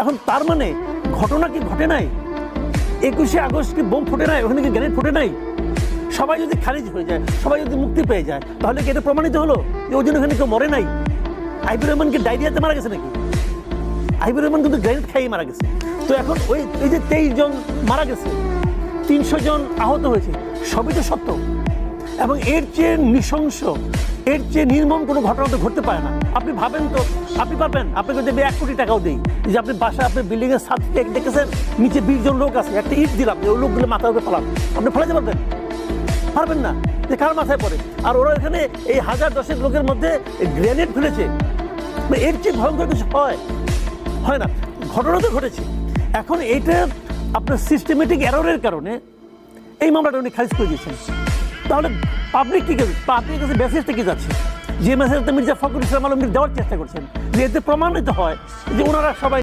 এখন তার মানে ঘটনা কি ঘটে নাই? 21শে আগস্ট কি বোম ফুটে নাই? ওখানে কি গ্রেনেড ফুটে নাই? সবাই যদি খারিজ হয়ে যায়, সবাই যদি মুক্তি পেয়ে যায়, তাহলে কি এটা প্রমাণিত হলো যে ওই জন্য ওখানে কেউ মরে নাই? আইবুর রহমান কি ডায়রিয়াতে মারা গেছে নাকি? আইবুর রহমান কিন্তু গ্রেনেড খাইয়ে মারা গেছে। তো এখন এই যে 23 জন মারা গেছে, 300 জন আহত হয়েছে, সবই তো সত্য। এবং এর চেয়ে নৃশংস, এর চেয়ে নির্মম কোনো ঘটনা তো ঘটতে পারে না। আপনি ভাবেন তো, আপনি পারবেন? আপনাকে যদি 1 কোটি টাকাও দেই, যে আপনি বাসা, আপনি বিল্ডিং এর ছাদ থেকে দেখেছেন নিচে 20 জন লোক আছে, একটা ইট দিলাম, ওই লোকগুলো মাথার উপরে ফেলান, আপনি ফেলাতে পারবেন? পারবেন না। যে কার মাথায় পড়ে? আর ওরা এখানে এই 1000-10 লোকের মধ্যে গ্রেনেড ফেলেছে। এর চেয়ে ভয়ঙ্কর কিছু হয় না। ঘটনা তো ঘটেছে। এখন এইটা আপনার সিস্টেমেটিক এররের কারণে এই মামলাটা উনি খারিজ করে দিয়েছেন। তাহলে পাবলিক পাবলিক কাছে মেসেজটা কি যাচ্ছে? যে মেসেজটা মির্জা ফখরুল ইসলাম আলমগীর দেওয়ার চেষ্টা করছেন, যে এতে প্রমাণিত হয় যে ওনারা সবাই